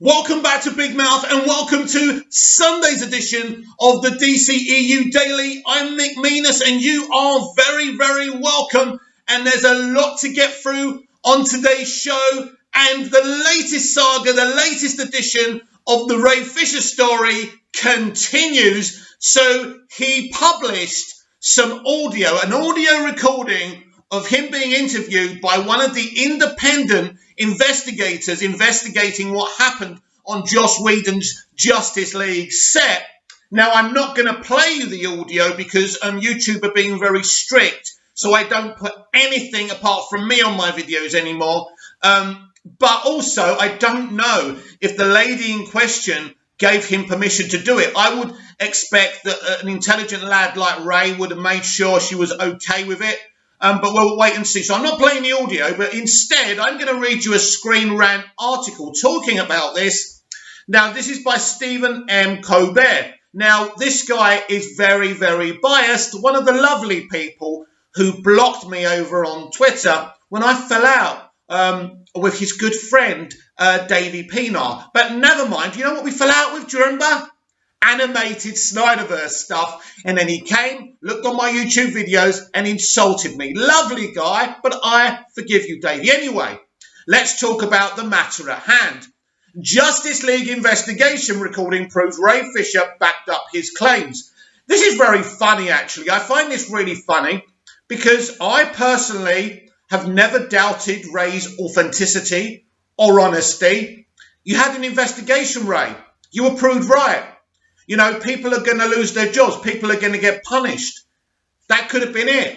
Welcome back to Big Mouth and welcome to Sunday's edition of the dceu Daily. I'm Mick Meanus and you are very, very welcome. And there's a lot to get through on today's show and the latest saga, the latest edition of the Ray Fisher story continues. So he published some audio, an audio recording of him being interviewed by one of the independent investigators investigating what happened on Joss Whedon's Justice League set. Now, I'm not going to play you the audio because YouTube are being very strict, so I don't put anything apart from me on my videos anymore. But also, I don't know if the lady in question gave him permission to do it. I would expect that an intelligent lad like Ray would have made sure she was okay with it. But we'll wait and see. So I'm not playing the audio, but instead I'm going to read you a Screen Rant article talking about this. Now, this is by Stephen M. Colbert. Now, this guy is very, very biased. One of the lovely people who blocked me over on Twitter when I fell out with his good friend, Davey Pinar. But never mind. You know what we fell out with, do you remember? Animated Snyderverse stuff, and then he came, looked on my YouTube videos and insulted me. Lovely guy, but I forgive you, Davey. Anyway, let's talk about the matter at hand. Justice League investigation recording proves Ray Fisher backed up his claims. This is very funny, actually. I find this really funny because I personally have never doubted Ray's authenticity or honesty. You had an investigation, Ray. You were proved right. You know, people are going to lose their jobs. People are going to get punished. That could have been it.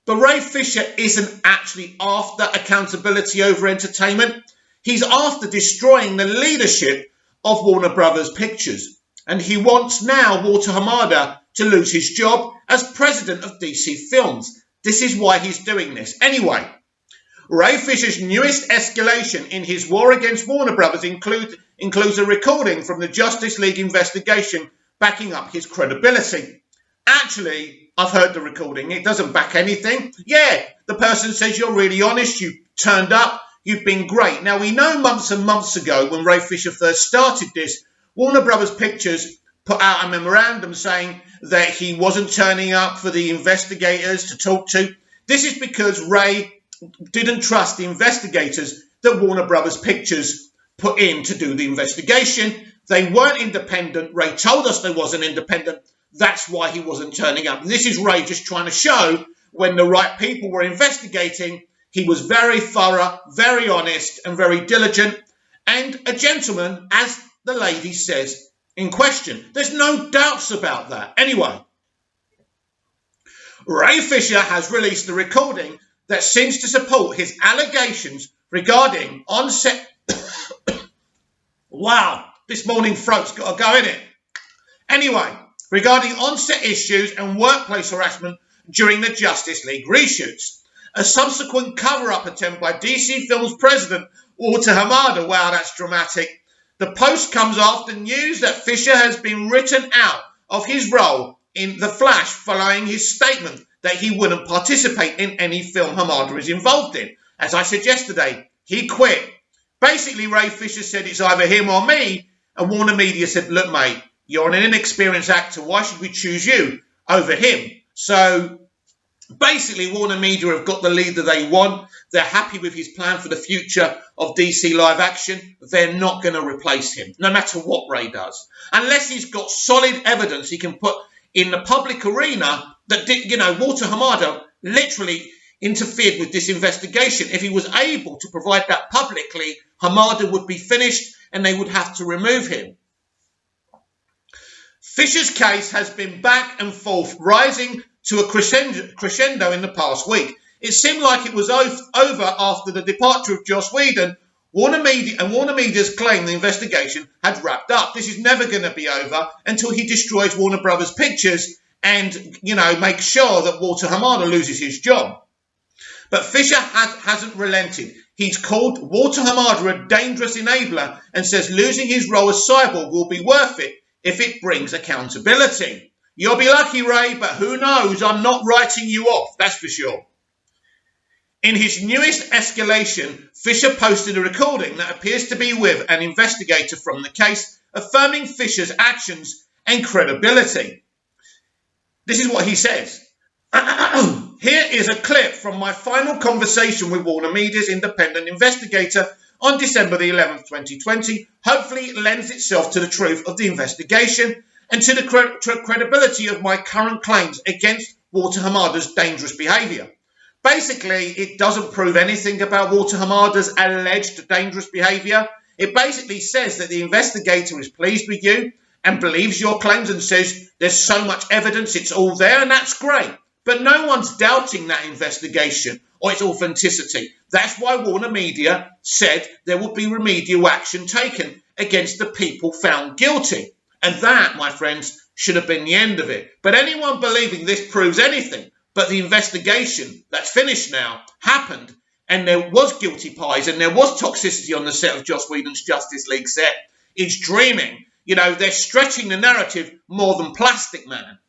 But Ray Fisher isn't actually after accountability over entertainment. He's after destroying the leadership of Warner Brothers Pictures. And he wants now Walter Hamada to lose his job as president of DC Films. This is why he's doing this. Anyway, Ray Fisher's newest escalation in his war against Warner Brothers includes a recording from the Justice League investigation backing up his credibility. Actually, I've heard the recording. It doesn't back anything. Yeah, the person says you're really honest, you turned up, you've been great. Now, we know months and months ago when Ray Fisher first started this, Warner Brothers Pictures put out a memorandum saying that he wasn't turning up for the investigators to talk to. This is because Ray didn't trust the investigators that Warner Brothers Pictures put in to do the investigation. They weren't independent. Ray told us they wasn't independent. That's why he wasn't turning up. This is Ray just trying to show when the right people were investigating, he was very thorough, very honest, and very diligent, and a gentleman, as the lady says in question. There's no doubts about that. Anyway, Ray Fisher has released a recording that seems to support his allegations regarding on-set... Wow, this morning throat's got to go in it. Anyway, regarding on-set issues and workplace harassment during the Justice League reshoots. A subsequent cover-up attempt by DC Films president Walter Hamada. Wow, that's dramatic. The post comes after news that Fisher has been written out of his role in The Flash following his statement that he wouldn't participate in any film Hamada is involved in. As I said yesterday, he quit. Basically, Ray Fisher said it's either him or me, and Warner Media said, look, mate, you're an inexperienced actor. Why should we choose you over him? So basically, Warner Media have got the leader they want. They're happy with his plan for the future of DC live action. They're not going to replace him, no matter what Ray does. Unless he's got solid evidence he can put in the public arena that, you know, Walter Hamada literally interfered with this investigation. If he was able to provide that publicly, Hamada would be finished and they would have to remove him. Fisher's case has been back and forth, rising to a crescendo in the past week. It seemed like it was over after the departure of Joss Whedon. Warner Media's claim the investigation had wrapped up. This is never going to be over until he destroys Warner Brothers Pictures and, you know, makes sure that Walter Hamada loses his job. But Fisher hasn't relented. He's called Walter Hamada a dangerous enabler and says losing his role as Cyborg will be worth it if it brings accountability. You'll be lucky, Ray, but who knows? I'm not writing you off, that's for sure. In his newest escalation, Fisher posted a recording that appears to be with an investigator from the case, affirming Fisher's actions and credibility. This is what he says. Here is a clip from my final conversation with Warner Media's independent investigator on December the 11th, 2020. Hopefully it lends itself to the truth of the investigation and to the credibility of my current claims against Walter Hamada's dangerous behaviour. Basically, it doesn't prove anything about Walter Hamada's alleged dangerous behaviour. It basically says that the investigator is pleased with you and believes your claims and says there's so much evidence, it's all there, and that's great. But no one's doubting that investigation or its authenticity. That's why Warner Media said there would be remedial action taken against the people found guilty. And that, my friends, should have been the end of it. But anyone believing this proves anything but the investigation that's finished now happened, and there was guilty pies and there was toxicity on the set of Joss Whedon's Justice League set, is dreaming. You know, they're stretching the narrative more than Plastic Man.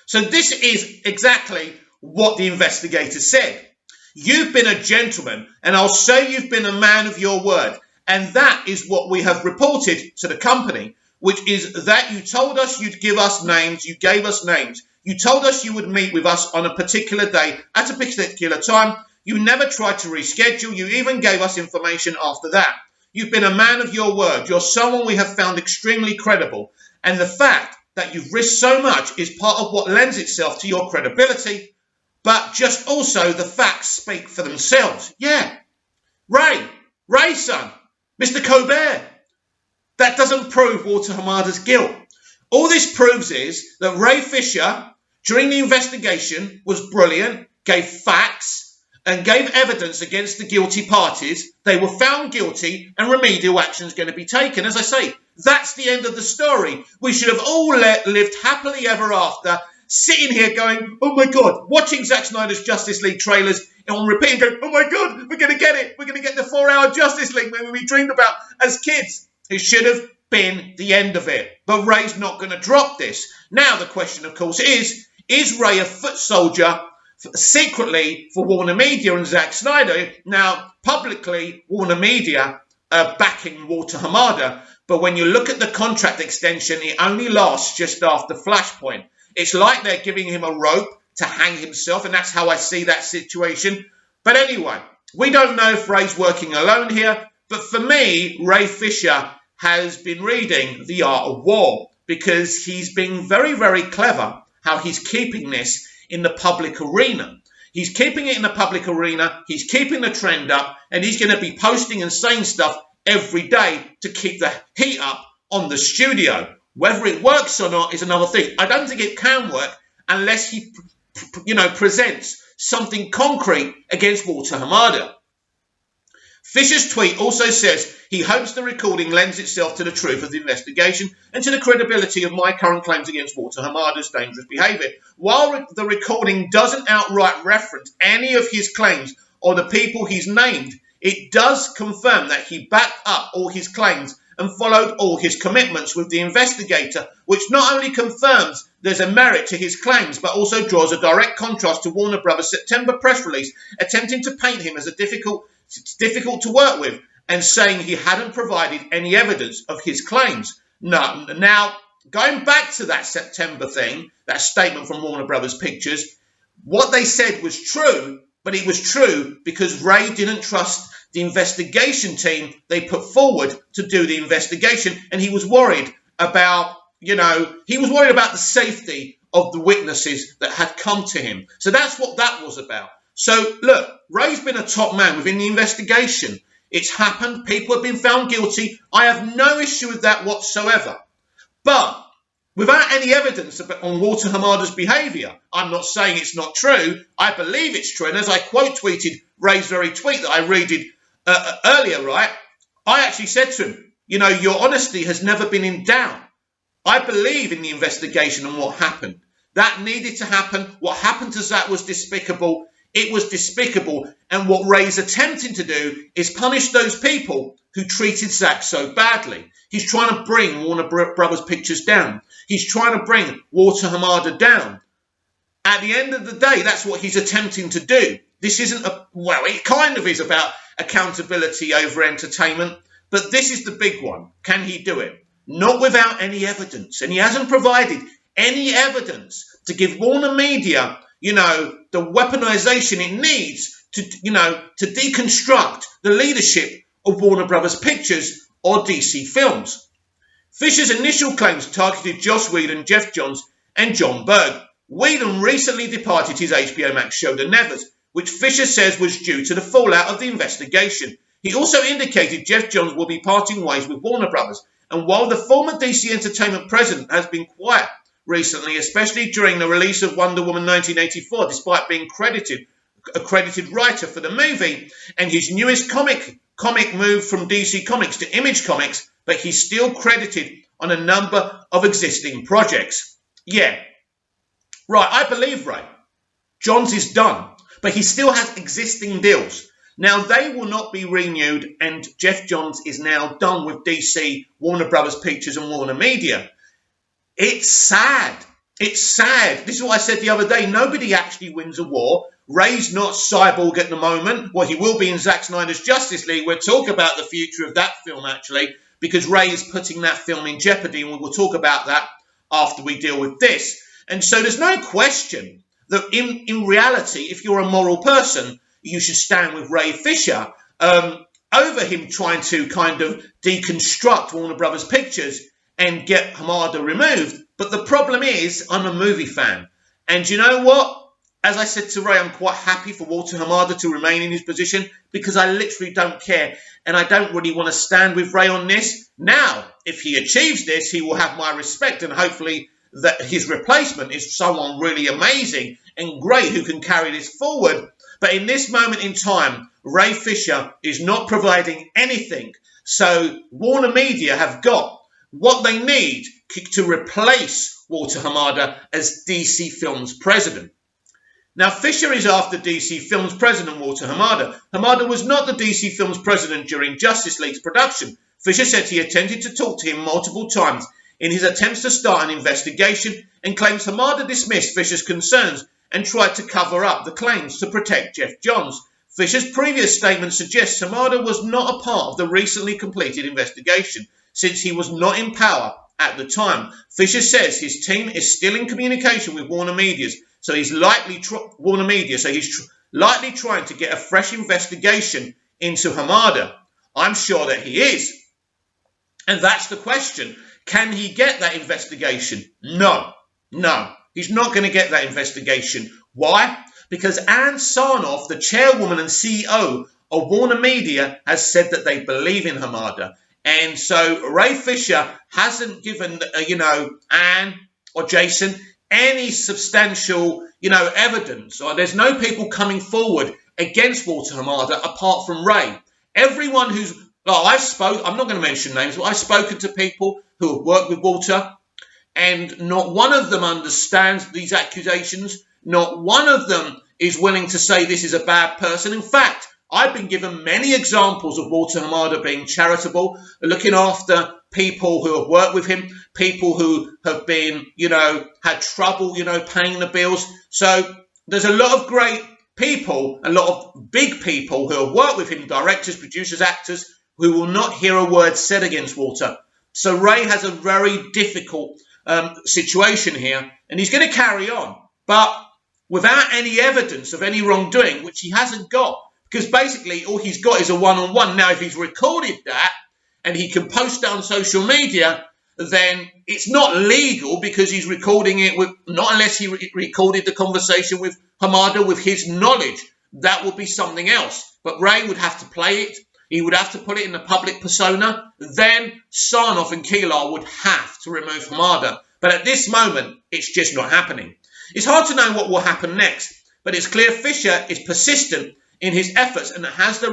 So this is exactly what the investigator said. You've been a gentleman, and I'll say you've been a man of your word. And that is what we have reported to the company, which is that you told us you'd give us names, you gave us names. You told us you would meet with us on a particular day at a particular time. You never tried to reschedule. You even gave us information after that. You've been a man of your word. You're someone we have found extremely credible. And the fact that you've risked so much is part of what lends itself to your credibility. But just also the facts speak for themselves. Yeah. Ray's son, Mr. Colbert. That doesn't prove Walter Hamada's guilt. All this proves is that Ray Fisher, during the investigation, was brilliant, gave facts, and gave evidence against the guilty parties. They were found guilty, and remedial action is going to be taken. As I say, that's the end of the story. We should have all lived happily ever after, sitting here going, oh my God, watching Zack Snyder's Justice League trailers on repeat and going, oh my God, we're going to get it. We're going to get the 4-hour Justice League movie we dreamed about as kids. It should have been the end of it. But Ray's not going to drop this. Now the question, of course, is Ray a foot soldier secretly for Warner Media and Zack Snyder? Now, publicly, Warner Media are backing Walter Hamada. But when you look at the contract extension, it only lasts just after Flashpoint. It's like they're giving him a rope to hang himself, and that's how I see that situation. But anyway, we don't know if Ray's working alone here. But for me, Ray Fisher has been reading The Art of War, because he's been very, very clever how he's keeping this in the public arena. He's keeping it in the public arena, he's keeping the trend up, and he's going to be posting and saying stuff every day to keep the heat up on the studio. Whether it works or not is another thing. I don't think it can work unless he, presents something concrete against Walter Hamada. Fisher's tweet also says he hopes the recording lends itself to the truth of the investigation and to the credibility of my current claims against Walter Hamada's dangerous behaviour. While the recording doesn't outright reference any of his claims or the people he's named, it does confirm that he backed up all his claims and followed all his commitments with the investigator, which not only confirms there's a merit to his claims, but also draws a direct contrast to Warner Brothers' September press release, attempting to paint him as difficult to work with and saying he hadn't provided any evidence of his claims. No. Now, going back to that September thing, that statement from Warner Brothers Pictures, what they said was true, but it was true because Ray didn't trust the investigation team they put forward to do the investigation, and he was worried about, the safety of the witnesses that had come to him. So that's what that was about. So, look, Ray's been a top man within the investigation. It's happened. People have been found guilty. I have no issue with that whatsoever. But without any evidence on Walter Hamada's behaviour, I'm not saying it's not true. I believe it's true. And as I quote tweeted Ray's very tweet that I read earlier, right, I actually said to him, your honesty has never been in doubt. I believe in the investigation and what happened. That needed to happen. What happened to Zach was despicable. It was despicable. And what Ray's attempting to do is punish those people who treated Zach so badly. He's trying to bring Warner Brothers Pictures down. He's trying to bring Walter Hamada down. At the end of the day, that's what he's attempting to do. This isn't it kind of is about accountability over entertainment, but this is the big one. Can he do it? Not without any evidence. And he hasn't provided any evidence to give Warner Media, the weaponization it needs to deconstruct the leadership of Warner Brothers Pictures or DC Films. Fisher's initial claims targeted Joss Whedon, Jeff Johns, and John Berg. Whedon recently departed his HBO Max show The Nevers, which Fisher says was due to the fallout of the investigation. He also indicated Jeff Johns will be parting ways with Warner Brothers. And while the former DC Entertainment president has been quiet recently, especially during the release of Wonder Woman 1984, despite being a credited writer for the movie, and his newest comic move from DC Comics to Image Comics, but he's still credited on a number of existing projects. Yeah, right, I believe Ray. Johns is done, but he still has existing deals. Now, they will not be renewed, and Jeff Johns is now done with DC, Warner Brothers Pictures, and Warner Media. It's sad. It's sad. This is what I said the other day. Nobody actually wins a war. Ray's not Cyborg at the moment. Well, he will be in Zack Snyder's Justice League. We'll talk about the future of that film, actually, because Ray is putting that film in jeopardy, and we will talk about that after we deal with this. And so there's no question that in reality, if you're a moral person, you should stand with Ray Fisher over him trying to kind of deconstruct Warner Brothers Pictures and get Hamada removed. But the problem is, I'm a movie fan. And you know what? As I said to Ray, I'm quite happy for Walter Hamada to remain in his position because I literally don't care. And I don't really want to stand with Ray on this. Now, if he achieves this, he will have my respect, and hopefully that his replacement is someone really amazing and great who can carry this forward. But in this moment in time, Ray Fisher is not providing anything. So Warner Media have got what they need to replace Walter Hamada as DC Films president. Now, Fisher is after DC Films president Walter Hamada. Hamada was not the DC Films president during Justice League's production. Fisher said he attempted to talk to him multiple times in his attempts to start an investigation, and claims Hamada dismissed Fisher's concerns and tried to cover up the claims to protect Jeff Johns. Fisher's previous statement suggests Hamada was not a part of the recently completed investigation, since he was not in power at the time. Fisher says his team is still in communication with Warner Media, so he's likely trying to get a fresh investigation into Hamada. I'm sure that he is. And that's the question. Can he get that investigation? No. He's not going to get that investigation. Why? Because Ann Sarnoff, the chairwoman and CEO of Warner Media, has said that they believe in Hamada. And so Ray Fisher hasn't given, Ann or Jason any substantial, evidence, or there's no people coming forward against Walter Hamada apart from Ray. Everyone I'm not going to mention names, but I've spoken to people who have worked with Walter, and not one of them understands these accusations. Not one of them is willing to say this is a bad person. In fact, I've been given many examples of Walter Hamada being charitable, looking after people who have worked with him, people who have been, had trouble, paying the bills. So there's a lot of great people, a lot of big people who have worked with him, directors, producers, actors, who will not hear a word said against Walter. So Ray has a very difficult situation here, and he's going to carry on, but without any evidence of any wrongdoing, which he hasn't got, because basically all he's got is a one-on-one. Now, if he's recorded that and he can post it on social media, then it's not legal because he's recording it not unless he recorded the conversation with Hamada with his knowledge. That would be something else. But Ray would have to play it. He would have to put it in the public persona. Then Sarnoff and Kilar would have to remove Hamada. But at this moment, it's just not happening. It's hard to know what will happen next, but it's clear Fisher is persistent in his efforts and has the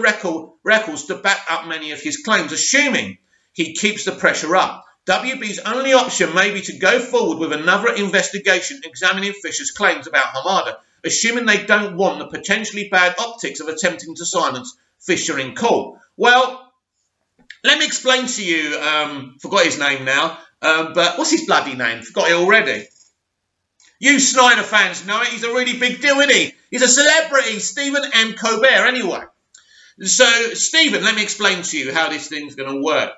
records to back up many of his claims, assuming he keeps the pressure up. WB's only option may be to go forward with another investigation examining Fisher's claims about Hamada, assuming they don't want the potentially bad optics of attempting to silence Fisher in court. Well, let me explain to you, forgot his name now, but what's his bloody name? Forgot it already. You Snyder fans know it. He's a really big deal, isn't he? He's a celebrity, Stephen M. Colbert, anyway. So, Stephen, let me explain to you how this thing's going to work.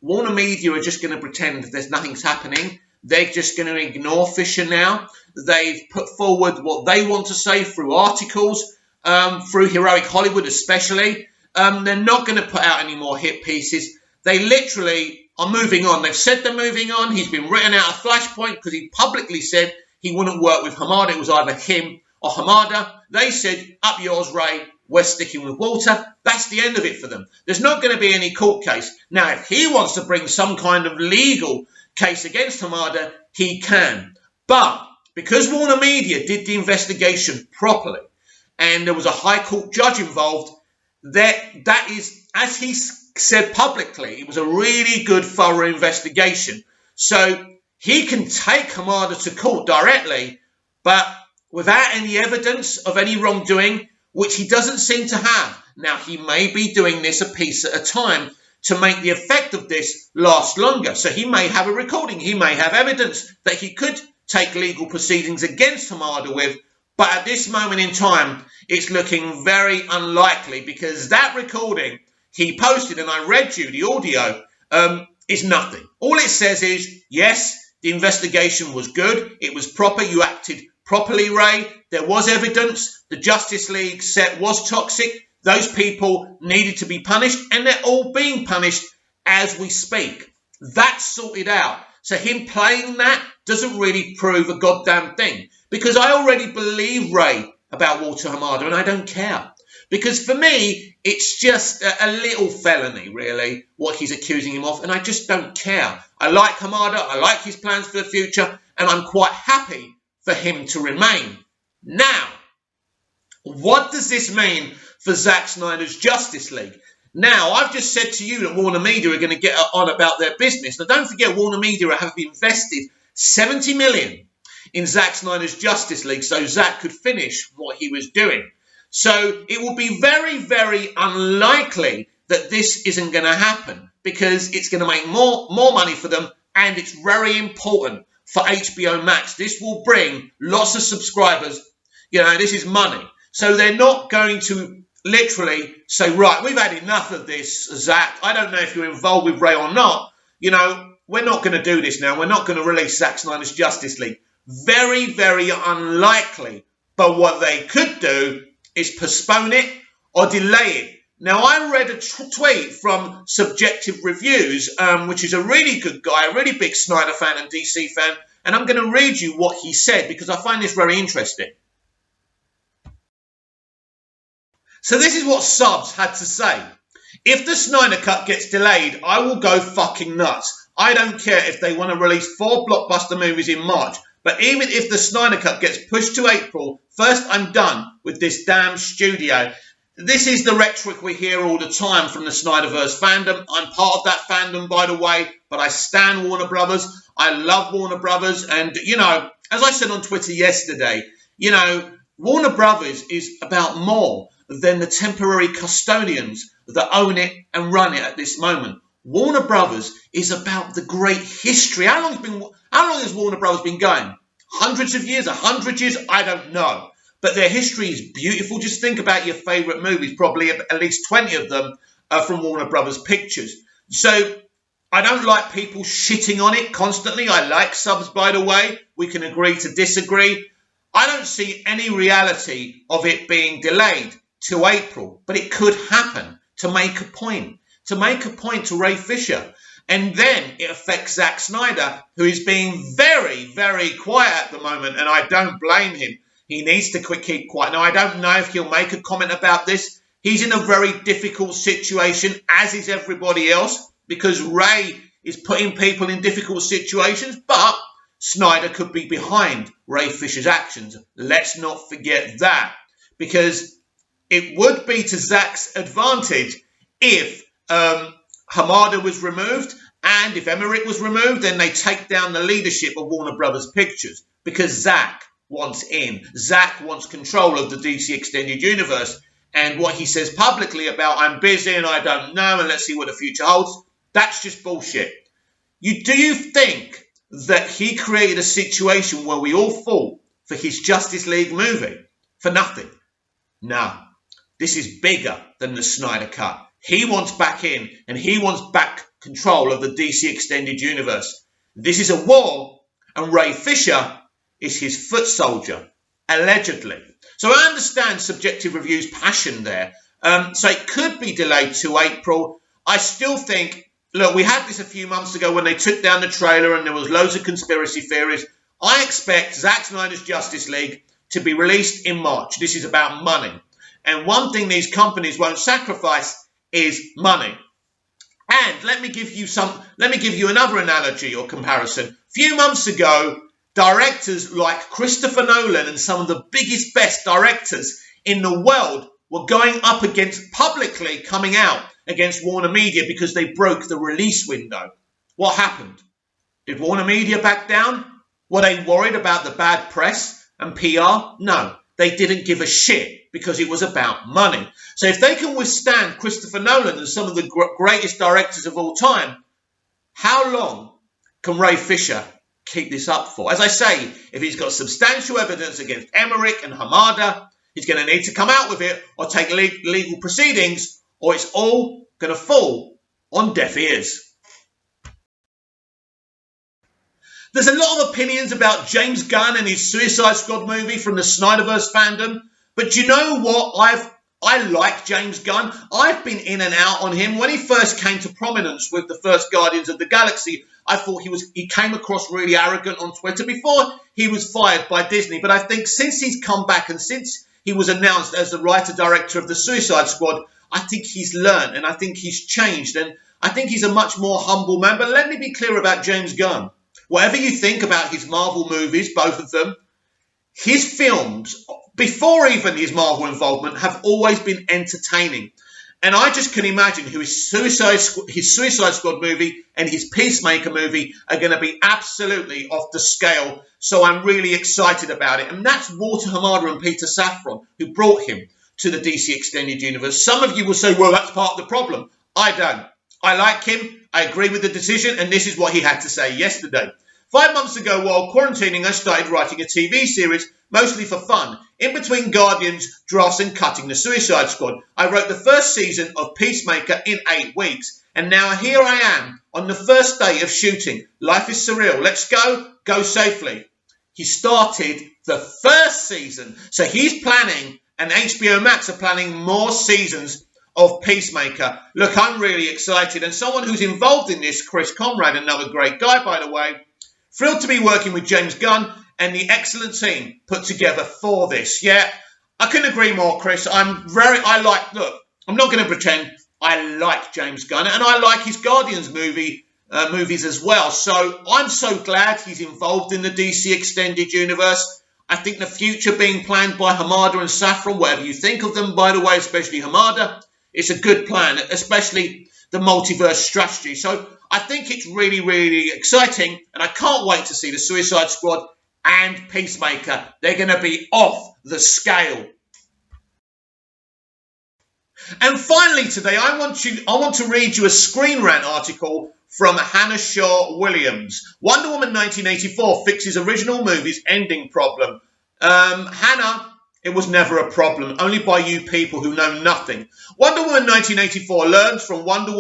Warner Media are just going to pretend there's nothing's happening. They're just going to ignore Fisher now. They've put forward what they want to say through articles, through Heroic Hollywood especially. They're not going to put out any more hit pieces. They literally are moving on. They've said they're moving on. He's been written out of Flashpoint because he publicly said he wouldn't work with Hamada. It was either him or Hamada. They said, up yours, Ray. We're sticking with Walter. That's the end of it for them. There's not going to be any court case. Now, if he wants to bring some kind of legal case against Hamada, he can. But because Warner Media did the investigation properly and there was a high court judge involved, that is, as he said publicly, it was a really good, thorough investigation. So he can take Hamada to court directly, but without any evidence of any wrongdoing, which he doesn't seem to have. Now, he may be doing this a piece at a time to make the effect of this last longer. So he may have a recording. He may have evidence that he could take legal proceedings against Hamada with. But at this moment in time, it's looking very unlikely because that recording he posted, and I read you the audio, is nothing. All it says is, yes, the investigation was good. It was proper. You acted properly, Ray. There was evidence. The Justice League set was toxic. Those people needed to be punished, and they're all being punished as we speak. That's sorted out. So him playing that doesn't really prove a goddamn thing, because I already believe Ray about Walter Hamada, and I don't care. Because for me, it's just a little felony, really, what he's accusing him of, and I just don't care. I like Hamada. I like his plans for the future, and I'm quite happy for him to remain. Now, what does this mean for Zack Snyder's Justice League? Now, I've just said to you that Warner Media are going to get on about their business. Now, don't forget, Warner Media have invested $70 million in Zack Snyder's Justice League so Zack could finish what he was doing. So it will be very, very unlikely that this isn't going to happen because it's going to make more money for them, and it's very important for HBO Max. This will bring lots of subscribers. You know, this is money. So they're not going to literally say, right, we've had enough of this, Zack. I don't know if you're involved with Ray or not. You know, we're not going to do this now. We're not going to release Zack Snyder's Justice League. Very, very unlikely. But what they could do is postpone it or delay it. Now, I read a tweet from Subjective Reviews, which is a really good guy, a really big Snyder fan and DC fan, and I'm going to read you what he said because I find this very interesting. So this is what Subs had to say. If the Snyder Cut gets delayed, I will go fucking nuts. I don't care if they want to release 4 blockbuster movies in March. But even if the Snyder Cut gets pushed to April, first I'm done with this damn studio. This is the rhetoric we hear all the time from the Snyderverse fandom. I'm part of that fandom, by the way, but I stan Warner Brothers. I love Warner Brothers. And, you know, as I said on Twitter yesterday, you know, Warner Brothers is about more than the temporary custodians that own it and run it at this moment. Warner Brothers is about the great history. How long has Warner Brothers been going? Hundreds of years? 100 years? I don't know. But their history is beautiful. Just think about your favourite movies. Probably at least 20 of them are from Warner Brothers Pictures. So I don't like people shitting on it constantly. I like Subs, by the way. We can agree to disagree. I don't see any reality of it being delayed to April. But it could happen to make a point. To make a point to Ray Fisher. And then it affects Zack Snyder, who is being very, very quiet at the moment. And I don't blame him. He needs to keep quiet. Now, I don't know if he'll make a comment about this. He's in a very difficult situation, as is everybody else, because Ray is putting people in difficult situations. But Snyder could be behind Ray Fisher's actions. Let's not forget that. Because it would be to Zack's advantage if Hamada was removed, and if Emmerich was removed, then they take down the leadership of Warner Brothers Pictures, because Zack wants in. Zack wants control of the DC Extended Universe, and what he says publicly about I'm busy and I don't know and let's see what the future holds, that's just bullshit. Do you think that he created a situation where we all fought for his Justice League movie for nothing. No, this is bigger than the Snyder Cut. He wants back in, and he wants back control of the DC Extended Universe. This is a war, and Ray Fisher is his foot soldier, allegedly. So I understand Subjective Review's passion there. So it could be delayed to April. I still think, look, we had this a few months ago when they took down the trailer and there was loads of conspiracy theories. I expect Zack Snyder's Justice League to be released in March. This is about money. And one thing these companies won't sacrifice is money. And let me give you another analogy or comparison. A few months ago, directors like Christopher Nolan and some of the biggest, best directors in the world were going up against, publicly coming out against Warner Media because they broke the release window. What happened? Did Warner Media back down? Were they worried about the bad press and PR? No, they didn't give a shit because it was about money. So if they can withstand Christopher Nolan and some of the greatest directors of all time, how long can Ray Fisher keep this up for? As I say, if he's got substantial evidence against Emmerich and Hamada, he's going to need to come out with it or take legal proceedings, or it's all going to fall on deaf ears. There's a lot of opinions about James Gunn and his Suicide Squad movie from the Snyderverse fandom, but do you know what? I like James Gunn. I've been in and out on him. When he first came to prominence with the first Guardians of the Galaxy, I thought he came across really arrogant on Twitter before he was fired by Disney. But I think since he's come back and since he was announced as the writer-director of the Suicide Squad, I think he's learned and I think he's changed. And I think he's a much more humble man. But let me be clear about James Gunn. Whatever you think about his Marvel movies, both of them, his films, before even his Marvel involvement, have always been entertaining. And I just can imagine who his Suicide Squad movie and his Peacemaker movie are going to be absolutely off the scale. So I'm really excited about it. And that's Walter Hamada and Peter Safran who brought him to the DC Extended Universe. Some of you will say, well, that's part of the problem. I don't. I like him. I agree with the decision. And this is what he had to say yesterday. 5 months ago, while quarantining, I started writing a TV series, mostly for fun. In between Guardians, drafts and cutting the Suicide Squad, I wrote the first season of Peacemaker in 8 weeks. And now here I am on the first day of shooting. Life is surreal. Let's go safely. He started the first season. So he's planning, and HBO Max are planning more seasons of Peacemaker. Look, I'm really excited. And someone who's involved in this, Chris Conrad, another great guy, by the way, thrilled to be working with James Gunn and the excellent team put together for this. Yeah, I couldn't agree more, Chris. Look, I'm not going to pretend I like James Gunn and I like his Guardians movies as well. So I'm so glad he's involved in the DC Extended Universe. I think the future being planned by Hamada and Safran, whatever you think of them, by the way, especially Hamada, it's a good plan, especially the multiverse strategy. So I think it's really, really exciting, and I can't wait to see the Suicide Squad and Peacemaker. They're going to be off the scale. And finally today, I want to read you a Screen Rant article from Hannah Shaw Williams. Wonder Woman 1984 fixes original movie's ending problem. Hannah, it was never a problem, only by you people who know nothing. Wonder Woman 1984 learns from Wonder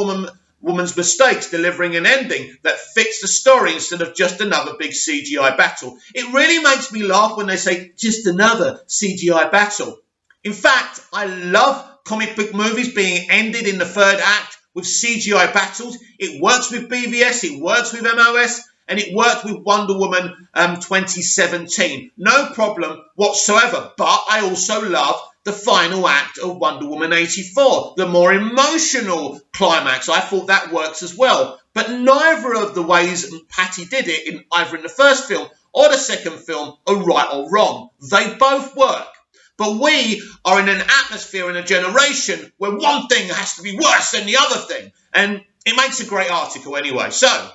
Woman's mistakes, delivering an ending that fits the story instead of just another big CGI battle. It really makes me laugh when they say, just another CGI battle. In fact, I love comic book movies being ended in the third act with CGI battles. It works with BVS, it works with MOS, and it worked with Wonder Woman 2017. No problem whatsoever. But I also love the final act of Wonder Woman 84, the more emotional climax. I thought that works as well. But neither of the ways Patty did it, either in the first film or the second film, are right or wrong. They both work. But we are in an atmosphere in a generation where one thing has to be worse than the other thing. And it makes a great article anyway. So,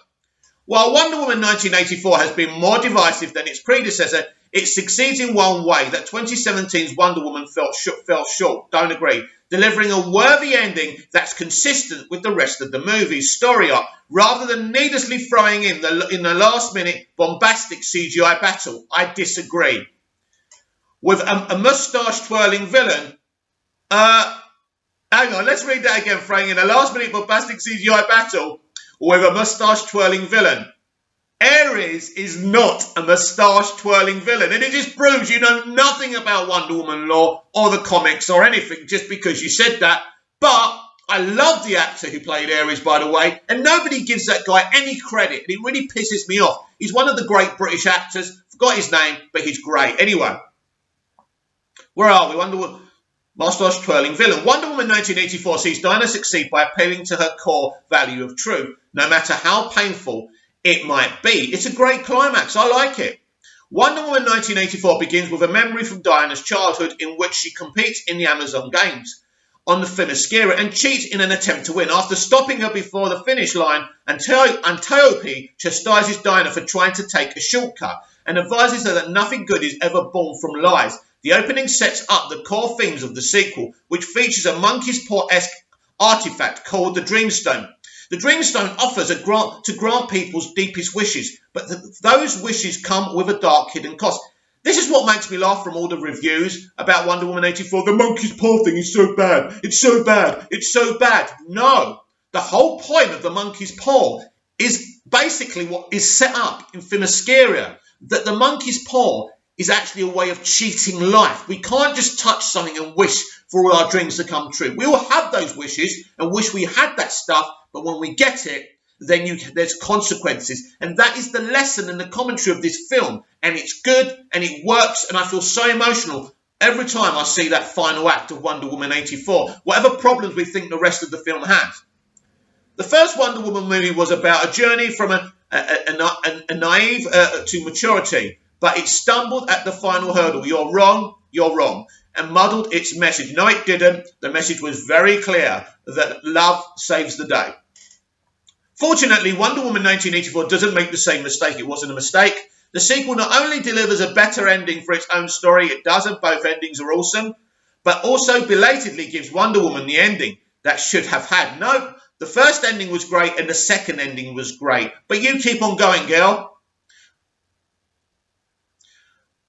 while Wonder Woman 1984 has been more divisive than its predecessor, it succeeds in one way, that 2017's Wonder Woman fell short. Don't agree. delivering a worthy ending that's consistent with the rest of the movie's story arc, rather than needlessly throwing in the last-minute bombastic CGI battle. I disagree. With a moustache-twirling villain, hang on, let's read that again, throwing in a last-minute bombastic CGI battle with a moustache-twirling villain. Ares is not a moustache-twirling villain, and it just proves you know nothing about Wonder Woman lore or the comics or anything just because you said that. But I love the actor who played Ares, by the way, and nobody gives that guy any credit, and it really pisses me off. He's one of the great British actors. Forgot his name, but he's great. Anyway, where are we? Wonder Woman. Moustache twirling villain. Wonder Woman 1984 sees Dinah succeed by appealing to her core value of truth, no matter how painful it might be. It's a great climax. I like it. Wonder Woman 1984 begins with a memory from Diana's childhood in which she competes in the Amazon Games on the Themyscira and cheats in an attempt to win. After stopping her before the finish line, Antiope chastises Dinah for trying to take a shortcut and advises her that nothing good is ever born from lies. The opening sets up the core themes of the sequel, which features a monkey's paw-esque artifact called the Dreamstone. The Dreamstone offers to grant people's deepest wishes, but those wishes come with a dark hidden cost. This is what makes me laugh from all the reviews about Wonder Woman 84. The monkey's paw thing is so bad. It's so bad. It's so bad. No. The whole point of the monkey's paw is basically what is set up in Themyscira, that the monkey's paw is actually a way of cheating life. We can't just touch something and wish for all our dreams to come true. We all have those wishes and wish we had that stuff, but when we get it, then there's consequences. And that is the lesson and the commentary of this film. And it's good and it works, and I feel so emotional every time I see that final act of Wonder Woman 84, whatever problems we think the rest of the film has. The first Wonder Woman movie was about a journey from a naive to maturity, but it stumbled at the final hurdle. You're wrong, and muddled its message. No, it didn't. The message was very clear that love saves the day. Fortunately, Wonder Woman 1984 doesn't make the same mistake. It wasn't a mistake. The sequel not only delivers a better ending for its own story, it doesn't, both endings are awesome, but also belatedly gives Wonder Woman the ending that should have had. No, the first ending was great and the second ending was great. But you keep on going, girl.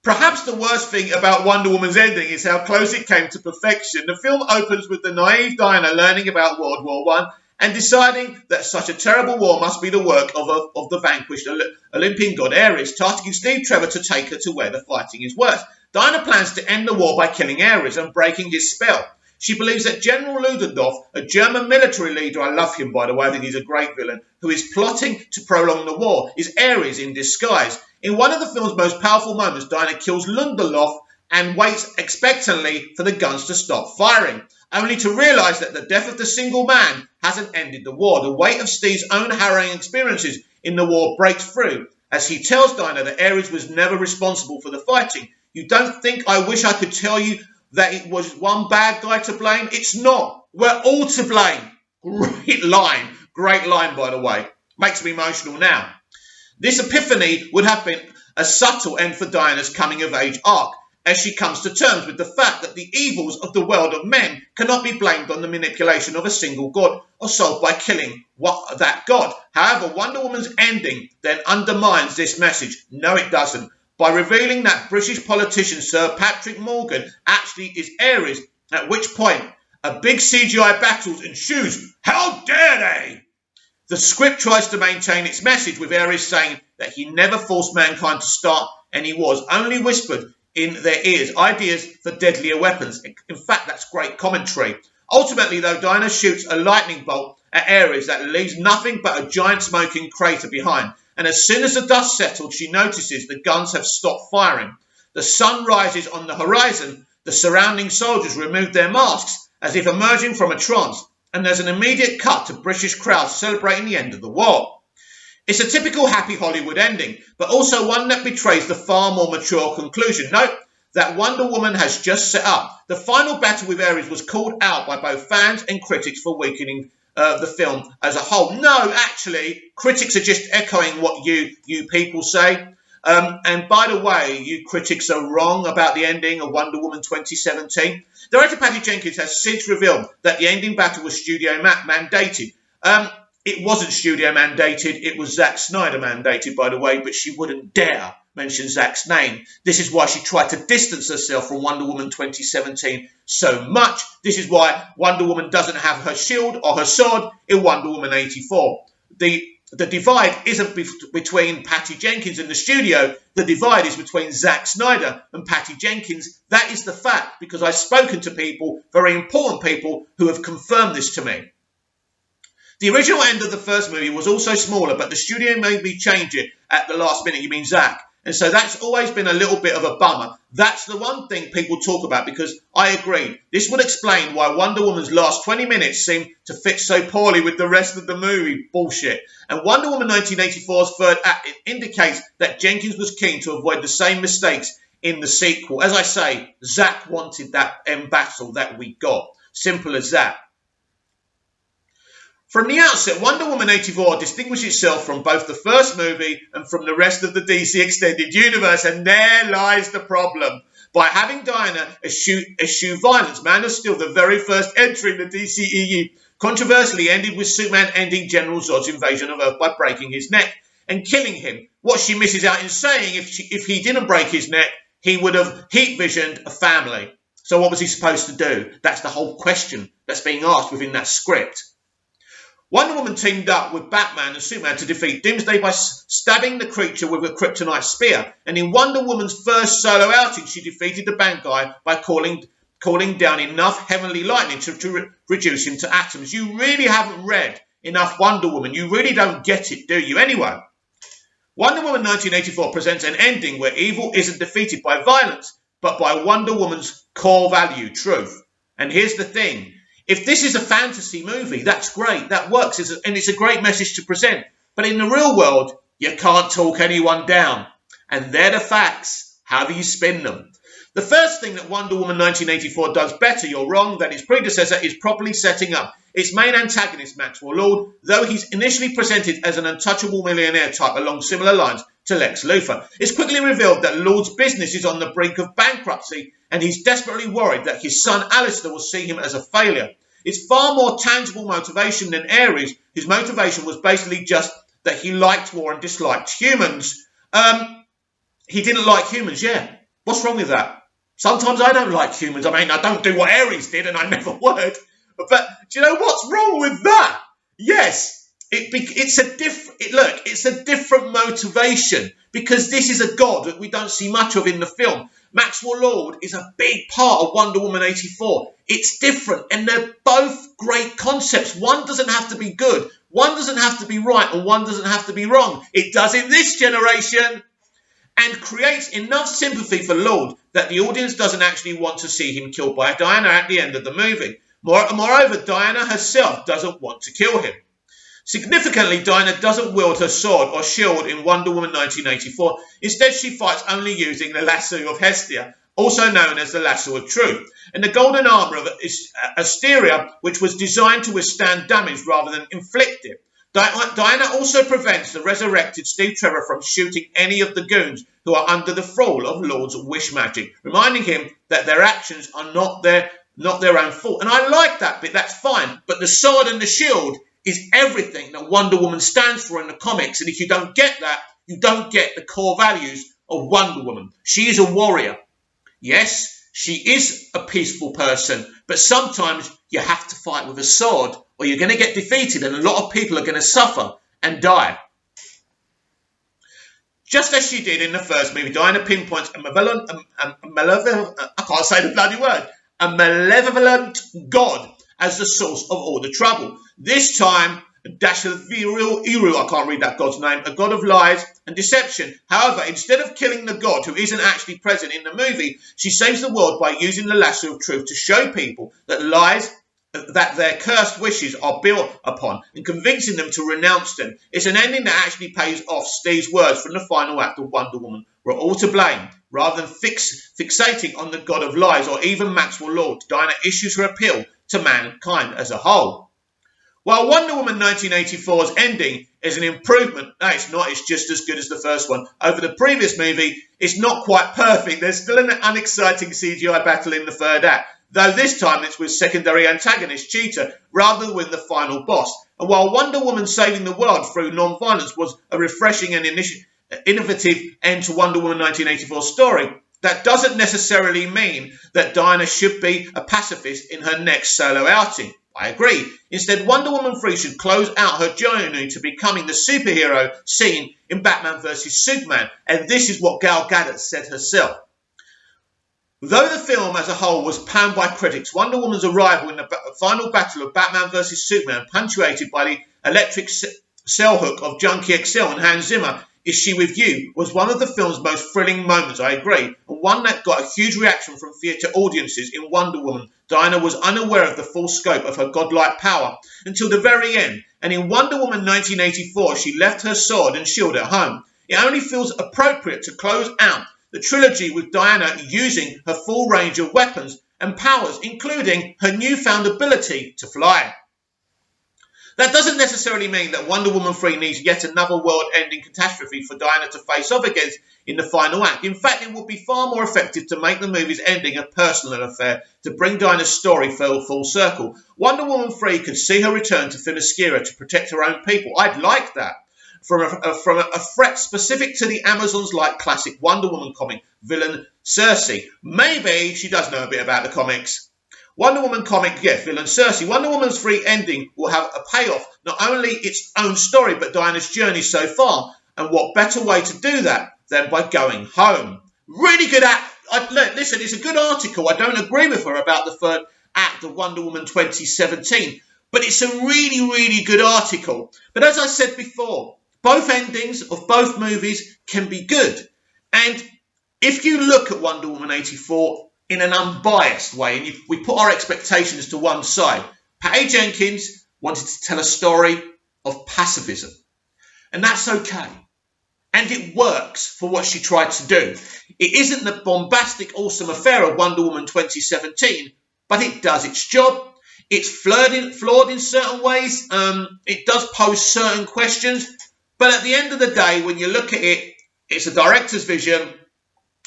Perhaps the worst thing about Wonder Woman's ending is how close it came to perfection. The film opens with the naive Diana learning about World War I and deciding that such a terrible war must be the work of the vanquished Olympian god Ares, tasking Steve Trevor to take her to where the fighting is worse. Diana plans to end the war by killing Ares and breaking his spell. She believes that General Ludendorff, a German military leader, I love him by the way, I think he's a great villain, who is plotting to prolong the war, is Ares in disguise. In one of the film's most powerful moments, Diana kills Ludendorff and waits expectantly for the guns to stop firing, only to realise that the death of the single man hasn't ended the war. The weight of Steve's own harrowing experiences in the war breaks through as he tells Diana that Ares was never responsible for the fighting. You don't think I wish I could tell you that it was one bad guy to blame? It's not. We're all to blame. Great line, by the way. Makes me emotional now. This epiphany would have been a subtle end for Diana's coming-of-age arc, as she comes to terms with the fact that the evils of the world of men cannot be blamed on the manipulation of a single god or solved by killing that god. However, Wonder Woman's ending then undermines this message. No, it doesn't. By revealing that British politician Sir Patrick Morgan actually is Ares, at which point a big CGI battle ensues. How dare they! The script tries to maintain its message with Ares saying that he never forced mankind to start any wars, only whispered in their ears ideas for deadlier weapons. In fact, that's great commentary. Ultimately, though, Diana shoots a lightning bolt at Ares that leaves nothing but a giant smoking crater behind. And as soon as the dust settles, she notices the guns have stopped firing. The sun rises on the horizon. The surrounding soldiers remove their masks as if emerging from a trance. And there's an immediate cut to British crowds celebrating the end of the war. It's a typical happy Hollywood ending, but also one that betrays the far more mature conclusion. Note that Wonder Woman has just set up. The final battle with Ares was called out by both fans and critics for weakening the film as a whole. No, actually, critics are just echoing what you people say. And by the way, you critics are wrong about the ending of Wonder Woman 2017. Director Patty Jenkins has since revealed that the ending battle was studio mandated. It wasn't studio mandated, it was Zack Snyder mandated, by the way, but she wouldn't dare mention Zack's name. This is why she tried to distance herself from Wonder Woman 2017 so much. This is why Wonder Woman doesn't have her shield or her sword in Wonder Woman 84. The divide isn't between Patty Jenkins and the studio. The divide is between Zack Snyder and Patty Jenkins. That is the fact, because I've spoken to people, very important people, who have confirmed this to me. The original end of the first movie was also smaller, but the studio made me change it at the last minute. You mean Zack? And so that's always been a little bit of a bummer. That's the one thing people talk about, because I agree. This would explain why Wonder Woman's last 20 minutes seem to fit so poorly with the rest of the movie. Bullshit. And Wonder Woman 1984's third act indicates that Jenkins was keen to avoid the same mistakes in the sequel. As I say, Zack wanted that end battle that we got. Simple as that. From the outset, Wonder Woman 84 distinguished itself from both the first movie and from the rest of the DC Extended Universe, and there lies the problem. By having Diana eschew violence, Man of Steel, the very first entry in the DCEU, controversially ended with Superman ending General Zod's invasion of Earth by breaking his neck and killing him. What she misses out in saying, if he didn't break his neck, he would have heat visioned a family. So what was he supposed to do? That's the whole question that's being asked within that script. Wonder Woman teamed up with Batman and Superman to defeat Doomsday by stabbing the creature with a kryptonite spear. And in Wonder Woman's first solo outing, she defeated the bad guy by calling down enough heavenly lightning to reduce him to atoms. You really haven't read enough Wonder Woman. You really don't get it, do you? Anyway, Wonder Woman 1984 presents an ending where evil isn't defeated by violence, but by Wonder Woman's core value, truth. And here's the thing. If this is a fantasy movie, that's great. That works. And it's a great message to present. But in the real world, you can't talk anyone down. And they're the facts. How do you spin them? The first thing that Wonder Woman 1984 does better, you're wrong, than its predecessor is properly setting up its main antagonist, Maxwell Lord, though he's initially presented as an untouchable millionaire type along similar lines to Lex Luthor. It's quickly revealed that Lord's business is on the brink of bankruptcy, and he's desperately worried that his son Alistair will see him as a failure. It's far more tangible motivation than Ares, whose motivation was basically just that he liked war and disliked humans. He didn't like humans, yeah. What's wrong with that? Sometimes I don't like humans. I mean, I don't do what Ares did, and I never would. But do you know what's wrong with that? Yes, it's a different motivation, because this is a god that we don't see much of in the film. Maxwell Lord is a big part of Wonder Woman 84. It's different, and they're both great concepts. One doesn't have to be good, one doesn't have to be right, and one doesn't have to be wrong. It does in this generation, and creates enough sympathy for Lord that the audience doesn't actually want to see him killed by Diana at the end of the movie. Moreover, Diana herself doesn't want to kill him. Significantly, Diana doesn't wield her sword or shield in Wonder Woman 1984. Instead, she fights only using the lasso of Hestia, also known as the lasso of truth, and the golden armour of Asteria, which was designed to withstand damage rather than inflict it. Diana also prevents the resurrected Steve Trevor from shooting any of the goons who are under the thrall of Lord's wish magic, reminding him that their actions are not their own fault. And I like that bit, that's fine, but the sword and the shield is everything that Wonder Woman stands for in the comics, and if you don't get that, you don't get the core values of Wonder Woman. She is a warrior. Yes, she is a peaceful person, but sometimes you have to fight with a sword or you're going to get defeated, and a lot of people are going to suffer and die. Just as she did in the first movie, Diana pinpoints a malevolent god as the source of all the trouble. This time, Dceu, I can't read that god's name, a god of lies and deception. However, instead of killing the god who isn't actually present in the movie, she saves the world by using the lasso of truth to show people that their cursed wishes are built upon, and convincing them to renounce them. It's an ending that actually pays off Steve's words from the final act of Wonder Woman. We're all to blame. Rather than fixating on the god of lies or even Maxwell Lord, Diana issues her appeal to mankind as a whole. While Wonder Woman 1984's ending is an improvement, no, it's not, it's just as good as the first one. Over the previous movie, it's not quite perfect. There's still an unexciting CGI battle in the third act, though this time it's with secondary antagonist Cheetah rather than with the final boss. And while Wonder Woman saving the world through non-violence was a refreshing and innovative end to Wonder Woman 1984's story, that doesn't necessarily mean that Diana should be a pacifist in her next solo outing. I agree. Instead, Wonder Woman 3 should close out her journey to becoming the superhero seen in Batman vs Superman, and this is what Gal Gadot said herself. Though the film as a whole was panned by critics, Wonder Woman's arrival in the final battle of Batman vs Superman, punctuated by the electric cell hook of Junkie XL and Hans Zimmer, Is She With You, was one of the film's most thrilling moments, I agree, and one that got a huge reaction from theatre audiences. In Wonder Woman, Diana was unaware of the full scope of her godlike power until the very end, and in Wonder Woman 1984 she left her sword and shield at home. It only feels appropriate to close out the trilogy with Diana using her full range of weapons and powers, including her newfound ability to fly. That doesn't necessarily mean that Wonder Woman 3 needs yet another world-ending catastrophe for Diana to face off against in the final act. In fact, it would be far more effective to make the movie's ending a personal affair to bring Diana's story full circle. Wonder Woman 3 could see her return to Themyscira to protect her own people. I'd like that. From a threat specific to the Amazons-like classic Wonder Woman comic villain Circe. Maybe she does know a bit about the comics. Wonder Woman comic, yes, villain Circe. Wonder Woman's 3 ending will have a payoff, not only its own story, but Diana's journey so far. And what better way to do that than by going home? Really good act. Listen, it's a good article. I don't agree with her about the third act of Wonder Woman 2017, but it's a really, really good article. But as I said before, both endings of both movies can be good. And if you look at Wonder Woman 84 in an unbiased way, and we put our expectations to one side, Patty Jenkins wanted to tell a story of pacifism. And that's okay. And it works for what she tried to do. It isn't the bombastic, awesome affair of Wonder Woman 2017, but it does its job. It's flawed in certain ways. It does pose certain questions. But at the end of the day, when you look at it, it's a director's vision.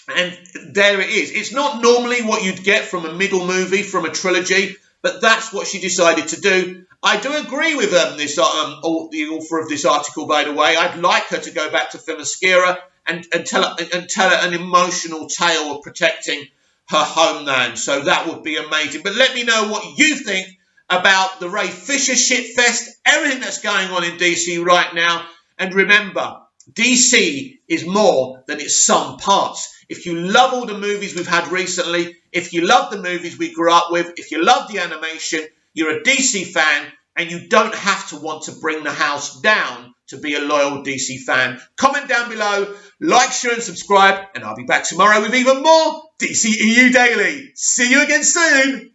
And there it is. It's not normally what you'd get from a middle movie, from a trilogy, but that's what she decided to do. I do agree with the author of this article, by the way. I'd like her to go back to Themyscira and tell an emotional tale of protecting her homeland. So that would be amazing. But let me know what you think about the Ray Fisher shitfest, everything that's going on in DC right now. And remember, DC is more than its sum parts. If you love all the movies we've had recently, if you love the movies we grew up with, if you love the animation, you're a DC fan, and you don't have to want to bring the house down to be a loyal DC fan. Comment down below, like, share and subscribe, and I'll be back tomorrow with even more DCEU Daily. See you again soon.